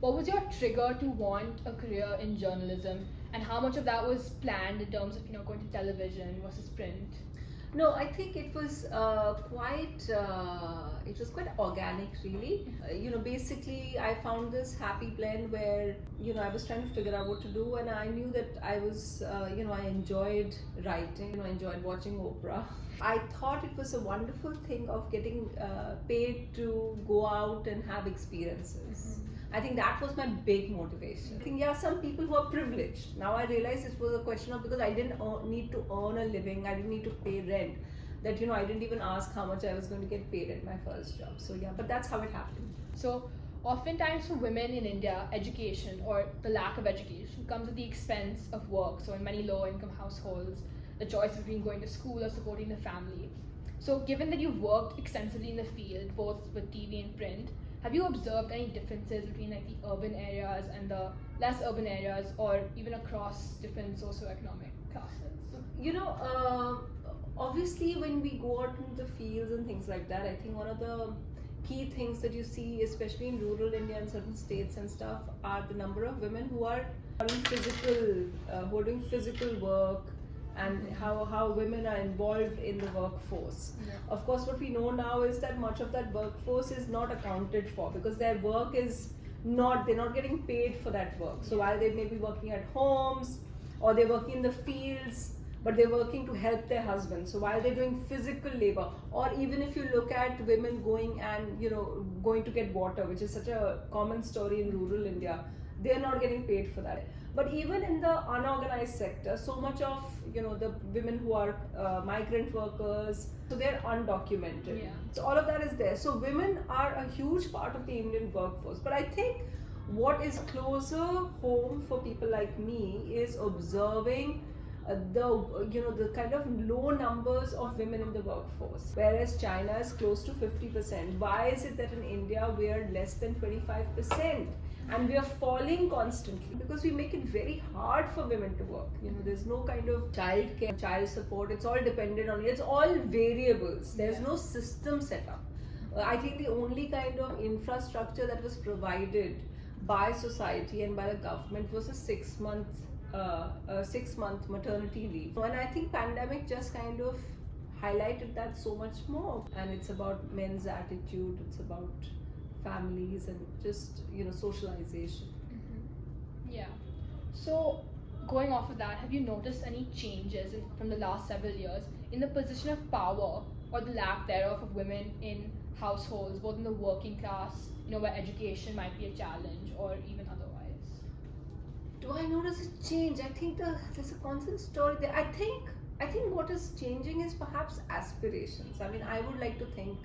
What was your trigger to want a career in journalism, and how much of that was planned in terms of going to television versus print? No, I think it was quite organic, really. Basically, I found this happy blend where I was trying to figure out what to do, and I knew that I enjoyed writing, I enjoyed watching Oprah. I thought it was a wonderful thing of getting paid to go out and have experiences. I think that was my big motivation. I think, yeah, some people who are privileged. Now I realize it was a question of, because I didn't need to earn a living, I didn't need to pay rent. That, I didn't even ask how much I was going to get paid at my first job. So, yeah, but that's how it happened. So, oftentimes for women in India, education or the lack of education comes at the expense of work. So, in many low income households, the choice between going to school or supporting the family. So, given that you've worked extensively in the field, both with TV and print, have you observed any differences between like the urban areas and the less urban areas, or even across different socioeconomic classes? Obviously, when we go out into the fields and things like that, I think one of the key things that you see, especially in rural India and certain states and stuff, are the number of women who are doing physical work, and how women are involved in the workforce. Yeah. Of course, what we know now is that much of that workforce is not accounted for, because their work is they're not getting paid for that work. So while they may be working at homes or they're working in the fields, but they're working to help their husbands. So while they're doing physical labor, or even if you look at women going to get water, which is such a common story in rural India, they're not getting paid for that. But even in the unorganized sector, so much of the women who are migrant workers, so they're undocumented. Yeah. So all of that is there. So women are a huge part of the Indian workforce. But I think what is closer home for people like me is observing the kind of low numbers of women in the workforce, whereas China is close to 50%. Why is it that in India we are less than 25%? And we are falling constantly because we make it very hard for women to work. There's no kind of child care, child support. It's all dependent on it. It's all variables. There's no system set up. I think the only kind of infrastructure that was provided by society and by the government was a 6-month maternity leave. And I think pandemic just kind of highlighted that so much more. And it's about men's attitude. It's about families and just socialization. Yeah. So going off of that, have you noticed any changes from the last several years in the position of power or the lack thereof of women in households, both in the working class, where education might be a challenge, or even otherwise? Do I notice a change? I think there's a constant story there. I think what is changing is perhaps aspirations. I mean, I would like to think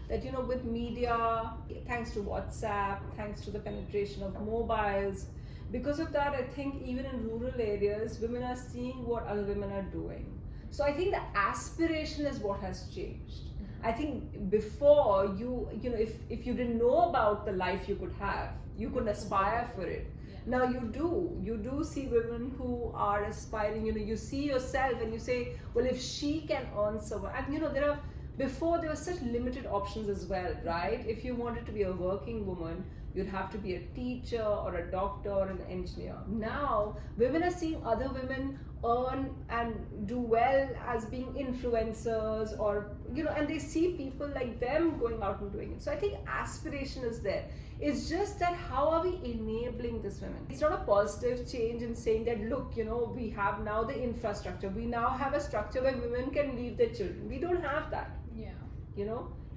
that with media, thanks to WhatsApp, thanks to the penetration of mobiles, because of that, I think even in rural areas, women are seeing what other women are doing. So I think the aspiration is what has changed. I think before if you didn't know about the life you could have, you couldn't aspire for it. Now you do see women who are aspiring. You see yourself and you say, well, if she can earn so much, and before there were such limited options as well, right? If you wanted to be a working woman, you'd have to be a teacher or a doctor or an engineer. Now, women are seeing other women earn and do well as being influencers, or, and they see people like them going out and doing it. So I think aspiration is there. It's just that how are we enabling this women? It's not a positive change in saying that, look, we have now the infrastructure. We now have a structure where women can leave their children. We don't have that. Yeah.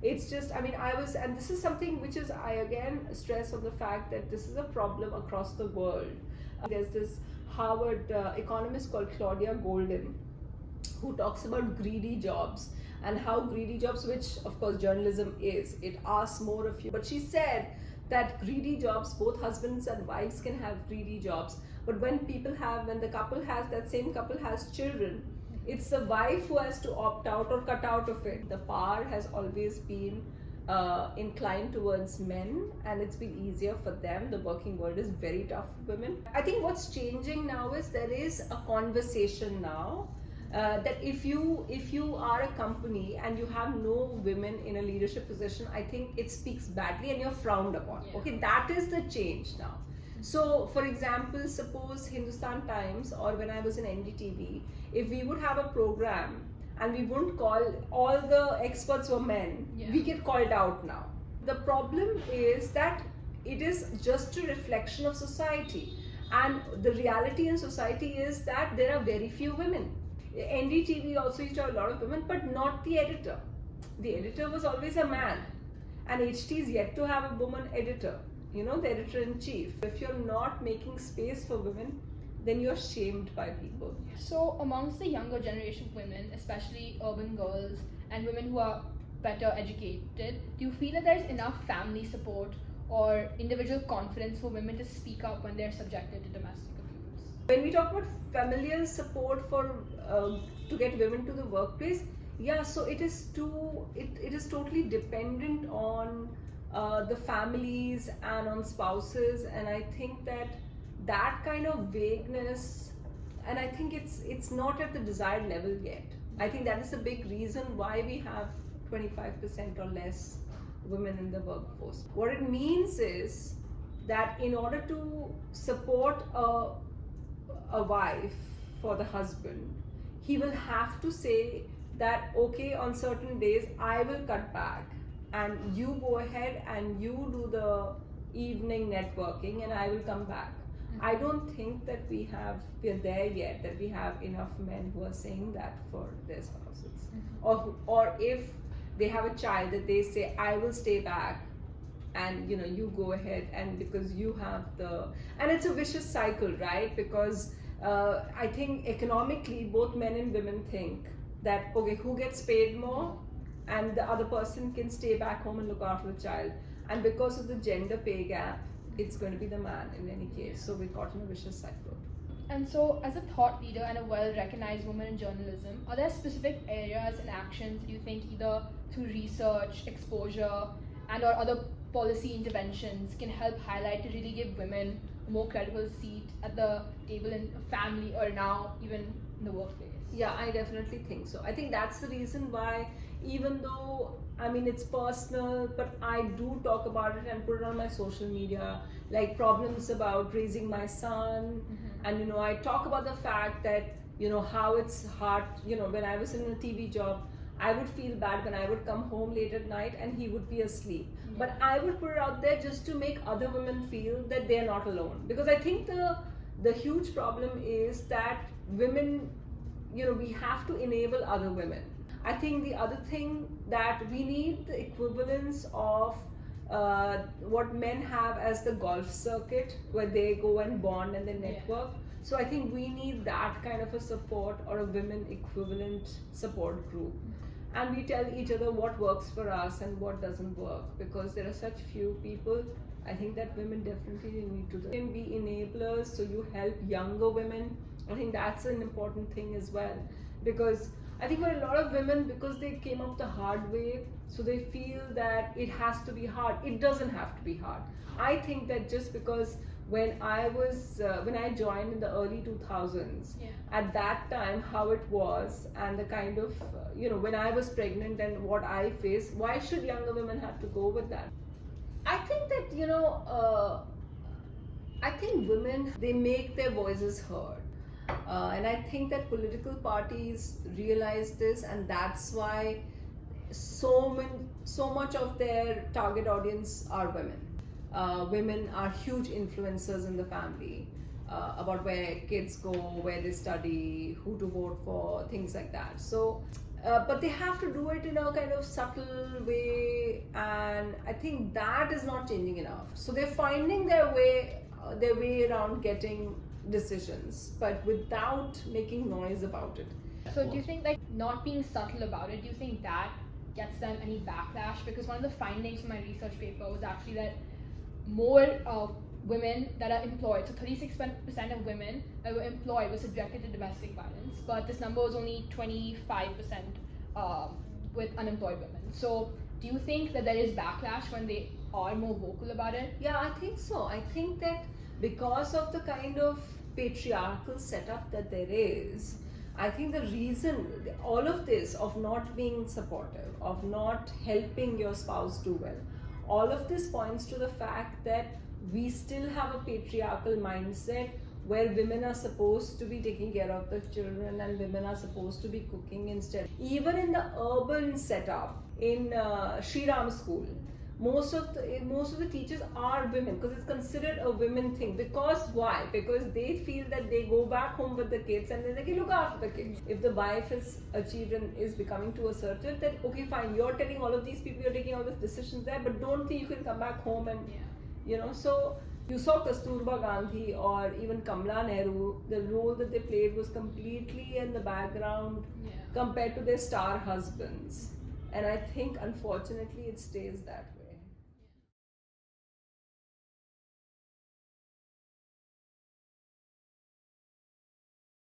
It's just, and this is something which is, I again stress on the fact that this is a problem across the world. There's this Harvard economist called Claudia Golden, who talks about greedy jobs and how greedy jobs, which of course journalism is, it asks more of you. But she said that greedy jobs, both husbands and wives can have greedy jobs. But when that same couple has children, it's the wife who has to opt out or cut out of it. The power has always been inclined towards men, and it's been easier for them. The working world is very tough for women. I think what's changing now is there is a conversation now That if you are a company and you have no women in a leadership position, I think it speaks badly and you're frowned upon. Yeah. Okay, that is the change now. So, for example, suppose Hindustan Times or when I was in NDTV, if we would have a program and we wouldn't call all the experts were men, Yeah. we get called out now. The problem is that it is just a reflection of society, and the reality in society is that there are very few women. NDTV also used to have a lot of women, but not the editor. The editor was always a man, and HT is yet to have a woman editor. You know, the editor in chief. If you're not making space for women, then you're shamed by people. So, amongst the younger generation of women, especially urban girls and women who are better educated, do you feel that there's enough family support or individual confidence for women to speak up when they're subjected to domestic abuse? When we talk about familial support for to get women to the workplace, yeah, so it is totally dependent on the families and on spouses, and I think that kind of vagueness, and I think it's not at the desired level yet. I think that is a big reason why we have 25% or less women in the workforce. What it means is that in order to support a wife for the husband, he will have to say that, okay, on certain days I will cut back and you go ahead and you do the evening networking and I will come back. I don't think that we're there yet, that we have enough men who are saying that for their spouses. Or if they have a child, that they say, I will stay back and you go ahead, and because you have and it's a vicious cycle, right? Because I think economically both men and women think that, okay, who gets paid more, and the other person can stay back home and look after the child, and because of the gender pay gap, it's going to be the man in any case. So we're caught in a vicious cycle. And so, as a thought leader and a well-recognized woman in journalism, are there specific areas and actions that you think either through research, exposure, and or other policy interventions can help highlight to really give women a more credible seat at the table in a family or now even in the workplace? Yeah, I definitely think so. I think that's the reason why, even though it's personal, but I do talk about it and put it on my social media, like problems about raising my son. And I talk about the fact that how it's hard. When I was in a TV job, I would feel bad when I would come home late at night and he would be asleep. But I would put it out there just to make other women feel that they're not alone. Because I think the huge problem is that women, we have to enable other women. I think the other thing that we need the equivalence of what men have as the golf circuit, where they go and bond and they network. So I think we need that kind of a support, or a women equivalent support group. And we tell each other what works for us and what doesn't work, because there are such few people. I think that women definitely need to be enablers, so you help younger women. I think that's an important thing as well, because I think for a lot of women, because they came up the hard way, so they feel that it has to be hard. It doesn't have to be hard. I think that just because when I joined in the early 2000s, at that time how it was, and the kind of when I was pregnant and what I faced, why should younger women have to go with that? I think that I think women, they make their voices heard. And I think that political parties realize this, and that's why so much of their target audience are women. Women are huge influencers in the family about where kids go, where they study, who to vote for, things like that. So, but they have to do it in a kind of subtle way, and I think that is not changing enough. So they're finding their way around getting decisions, but without making noise about it. So do you think, like, not being subtle about it, do you think that gets them any backlash? Because one of the findings from my research paper was actually that more women that are employed, so 36% of women that were employed were subjected to domestic violence, but this number was only 25% with unemployed women. So do you think that there is backlash when they are more vocal about it? Yeah, I think so. I think that because of the kind of patriarchal setup that there is, I think the reason, all of this of not being supportive, of not helping your spouse do well, all of this points to the fact that we still have a patriarchal mindset where women are supposed to be taking care of the children and women are supposed to be cooking instead. Even in the urban setup, in Sri Ram school, most of the teachers are women because it's considered a women thing. Because why? Because they feel that they go back home with the kids and then they can look after the kids. If the wife is achieved and is becoming too assertive, then okay, fine, you're telling all of these people, you're taking all the decisions there, but don't think you can come back home and so you saw Kasturba Gandhi or even Kamala Nehru, the role that they played was completely in the background compared to their star husbands. And I think unfortunately it stays that way.